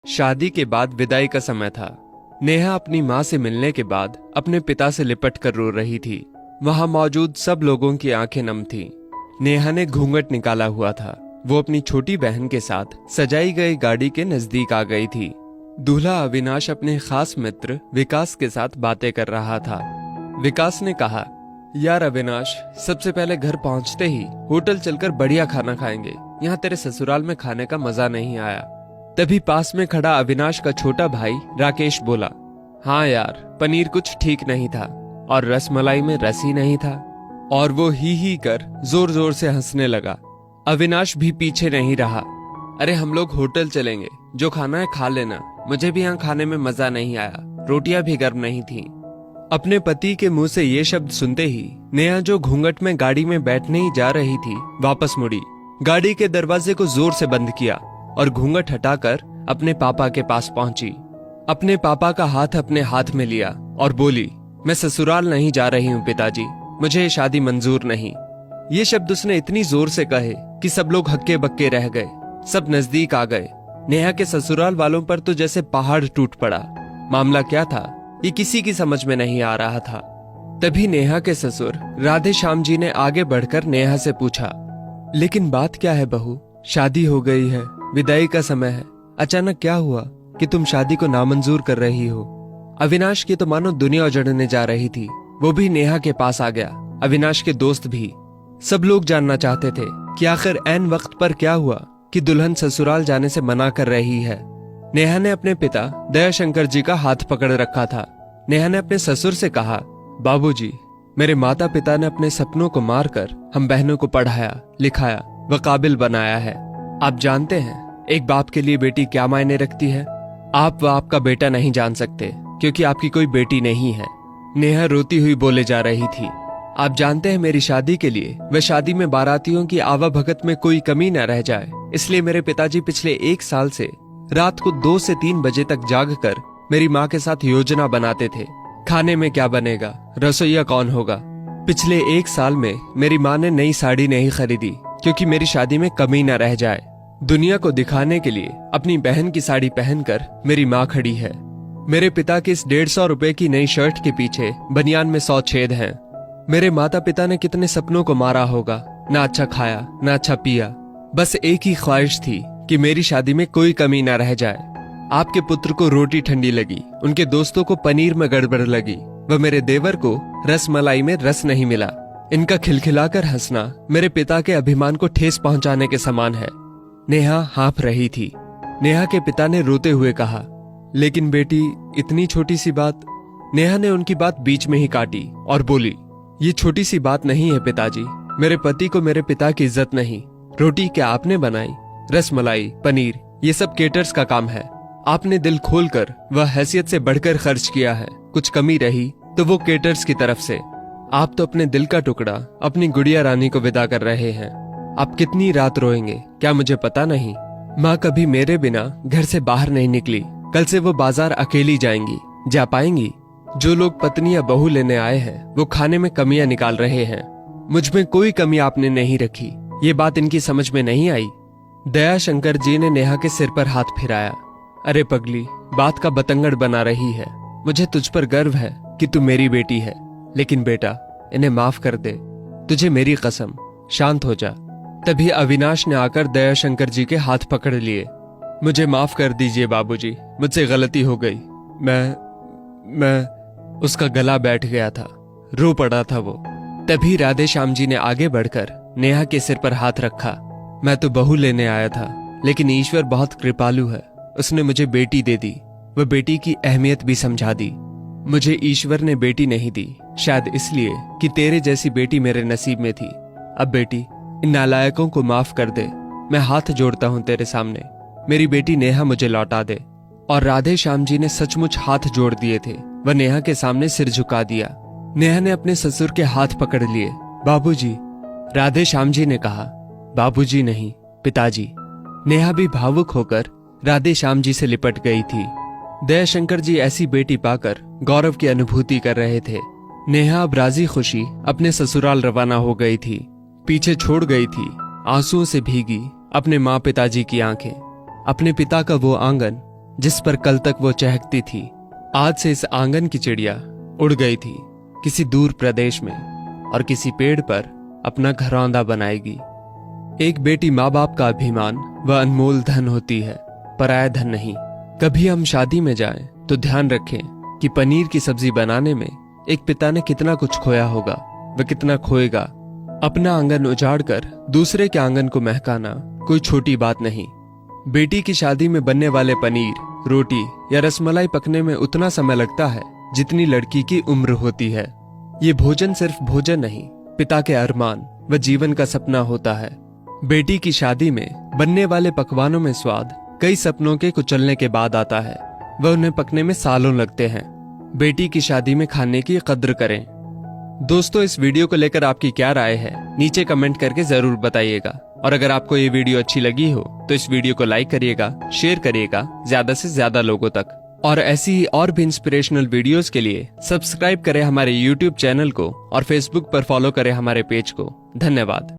शादी के बाद विदाई का समय था। नेहा अपनी माँ से मिलने के बाद अपने पिता से लिपट कर रो रही थी। वहां मौजूद सब लोगों की आंखें नम थीं। नेहा ने घूंघट निकाला हुआ था। वो अपनी छोटी बहन के साथ सजाई गई गाड़ी के नजदीक आ गई थी। दूल्हा अविनाश अपने खास मित्र विकास के साथ बातें कर रहा था। विकास ने कहा, यार अविनाश, सबसे पहले घर पहुंचते ही होटल चलकर बढ़िया खाना खाएंगे। यहाँ तेरे ससुराल में खाने का मजा नहीं आया। तभी पास में खड़ा अविनाश का छोटा भाई राकेश बोला, हाँ यार, पनीर कुछ ठीक नहीं था और रसमलाई में रस ही नहीं था। और वो ही कर जोर जोर से हंसने लगा। अविनाश भी पीछे नहीं रहा। अरे हम लोग होटल चलेंगे, जो खाना है खा लेना। मुझे भी यहाँ खाने में मजा नहीं आया, रोटियां भी गर्म नहीं थी। अपने पति के मुंह से ये शब्द सुनते ही नेहा, जो घूंघट में गाड़ी में बैठने ही जा रही थी, वापस मुड़ी, गाड़ी के दरवाजे को जोर से बंद किया और घूंघट हटाकर अपने पापा के पास पहुंची। अपने पापा का हाथ अपने हाथ में लिया और बोली, मैं ससुराल नहीं जा रही हूँ पिताजी, मुझे ये शादी मंजूर नहीं। ये शब्द उसने इतनी जोर से कहे कि सब लोग हक्के बक्के रह गए। सब नजदीक आ गए। नेहा के ससुराल वालों पर तो जैसे पहाड़ टूट पड़ा। मामला क्या था, ये किसी की समझ में नहीं आ रहा था। तभी नेहा के ससुर राधे श्याम जी ने आगे बढ़कर नेहा से पूछा, लेकिन बात क्या है बहू? शादी हो गई है, विदाई का समय है, अचानक क्या हुआ कि तुम शादी को नामंजूर कर रही हो? अविनाश की तो मानो दुनिया उजड़ने जा रही थी। वो भी नेहा के पास आ गया, अविनाश के दोस्त भी। सब लोग जानना चाहते थे कि आखिर ऐन वक्त पर क्या हुआ कि दुल्हन ससुराल जाने से मना कर रही है। नेहा ने अपने पिता दयाशंकर जी का हाथ पकड़ रखा था। नेहा ने अपने ससुर से कहा, बाबूजी, मेरे माता पिता ने अपने सपनों को मारकर हम बहनों को पढ़ाया, लिखाया व काबिल बनाया है। आप जानते हैं एक बाप के लिए बेटी क्या मायने रखती है? आप व आपका बेटा नहीं जान सकते, क्योंकि आपकी कोई बेटी नहीं है। नेहा रोती हुई बोले जा रही थी, आप जानते हैं मेरी शादी के लिए व शादी में बारातियों की आवाभगत में कोई कमी न रह जाए, इसलिए मेरे पिताजी पिछले 1 साल से रात को 2 से 3 बजे तक जाग कर मेरी माँ के साथ योजना बनाते थे। खाने में क्या बनेगा, रसोईया कौन होगा। पिछले 1 साल में मेरी माँ ने नई साड़ी नहीं खरीदी, क्योंकि मेरी शादी में कमी न रह जाए। दुनिया को दिखाने के लिए अपनी बहन की साड़ी पहनकर मेरी माँ खड़ी है। मेरे पिता की इस 150 रुपए की नई शर्ट के पीछे बनियान में 100 छेद हैं। मेरे माता पिता ने कितने सपनों को मारा होगा, ना अच्छा खाया ना अच्छा पिया। बस एक ही ख्वाहिश थी कि मेरी शादी में कोई कमी ना रह जाए। आपके पुत्र को रोटी ठंडी लगी, उनके दोस्तों को पनीर में गड़बड़ लगी व मेरे देवर को रसमलाई में रस नहीं मिला। इनका खिलखिलाकर हंसना मेरे पिता के अभिमान को ठेस पहुंचाने के समान है। नेहा हाँफ रही थी। नेहा के पिता ने रोते हुए कहा, लेकिन बेटी, इतनी छोटी सी बात। नेहा ने उनकी बात बीच में ही काटी और बोली, ये छोटी सी बात नहीं है पिताजी। मेरे पति को मेरे पिता की इज्जत नहीं। रोटी क्या आपने बनाई? रसमलाई, पनीर, ये सब केटर्स का काम है। आपने दिल खोलकर वह हैसियत से बढ़कर खर्च किया है। कुछ कमी रही तो वो केटर्स की तरफ से। आप तो अपने दिल का टुकड़ा अपनी गुड़िया रानी को विदा कर रहे हैं। आप कितनी रात रोएंगे क्या मुझे पता नहीं। माँ कभी मेरे बिना घर से बाहर नहीं निकली। कल से वो बाजार अकेली जाएंगी। जा पाएंगी? जो लोग पत्नी या बहू लेने आए हैं वो खाने में कमियां निकाल रहे हैं। मुझ में कोई कमी आपने नहीं रखी। ये बात इनकी समझ में नहीं आई। दयाशंकर जी ने नेहा के सिर पर हाथ फिराया। अरे पगली, बात का बतंगड़ बना रही है। मुझे तुझ पर गर्व है कि तू मेरी बेटी है, लेकिन बेटा, इन्हें माफ कर दे। तुझे मेरी कसम, शांत हो जा। तभी अविनाश ने आकर दयाशंकर जी के हाथ पकड़ लिए। मुझे माफ कर दीजिए बाबूजी, मुझसे गलती हो गई। मैं उसका गला बैठ गया था, रो पड़ा था वो। तभी राधे श्याम जी ने आगे बढ़कर नेहा के सिर पर हाथ रखा। मैं तो बहू लेने आया था, लेकिन ईश्वर बहुत कृपालु है। उसने मुझे बेटी दे दी, वह बेटी की अहमियत भी समझा दी। मुझे ईश्वर ने बेटी नहीं दी, शायद इसलिए कि तेरे जैसी बेटी मेरे नसीब में थी। अब बेटी, इन नालायकों को माफ कर दे। मैं हाथ जोड़ता हूँ तेरे सामने। मेरी बेटी नेहा मुझे लौटा दे। और राधे श्याम जी ने सचमुच हाथ जोड़ दिए थे। वह नेहा के सामने सिर झुका दिया। नेहा ने अपने ससुर के हाथ पकड़ लिए। बाबूजी, राधे श्याम जी ने कहा। बाबूजी नहीं, पिताजी। नेहा भी भावुक होकर राधे श्याम जी से लिपट गई थी। दयाशंकर जी ऐसी बेटी पाकर गौरव की अनुभूति कर रहे थे। नेहा अब राजी खुशी अपने ससुराल रवाना हो गई थी। पीछे छोड़ गई थी आंसुओं से भीगी अपने माँ पिताजी की आंखें, अपने पिता का वो आंगन जिस पर कल तक वो चहकती थी, आज से इस आंगन की चिड़िया उड़ गई थी किसी दूर प्रदेश में और किसी पेड़ पर अपना घरौंदा बनाएगी। एक बेटी माँ बाप का अभिमान व अनमोल धन होती है, पराया धन नहीं। कभी हम शादी में जाएं तो ध्यान रखें कि पनीर की सब्जी बनाने में एक पिता ने कितना कुछ खोया होगा व कितना खोएगा। अपना आंगन उजाड़कर दूसरे के आंगन को महकाना कोई छोटी बात नहीं। बेटी की शादी में बनने वाले पनीर, रोटी या रसमलाई पकने में उतना समय लगता है जितनी लड़की की उम्र होती है। ये भोजन सिर्फ भोजन नहीं, पिता के अरमान व जीवन का सपना होता है। बेटी की शादी में बनने वाले पकवानों में स्वाद कई सपनों के कुचलने के बाद आता है, वह उन्हें पकने में सालों लगते हैं। बेटी की शादी में खाने की कद्र करें। दोस्तों, इस वीडियो को लेकर आपकी क्या राय है, नीचे कमेंट करके जरूर बताइएगा। और अगर आपको ये वीडियो अच्छी लगी हो तो इस वीडियो को लाइक करिएगा, शेयर करिएगा ज्यादा से ज्यादा लोगों तक। और ऐसी ही और भी इंस्पिरेशनल वीडियोस के लिए सब्सक्राइब करें हमारे YouTube चैनल को और Facebook पर फॉलो करें हमारे पेज को। धन्यवाद।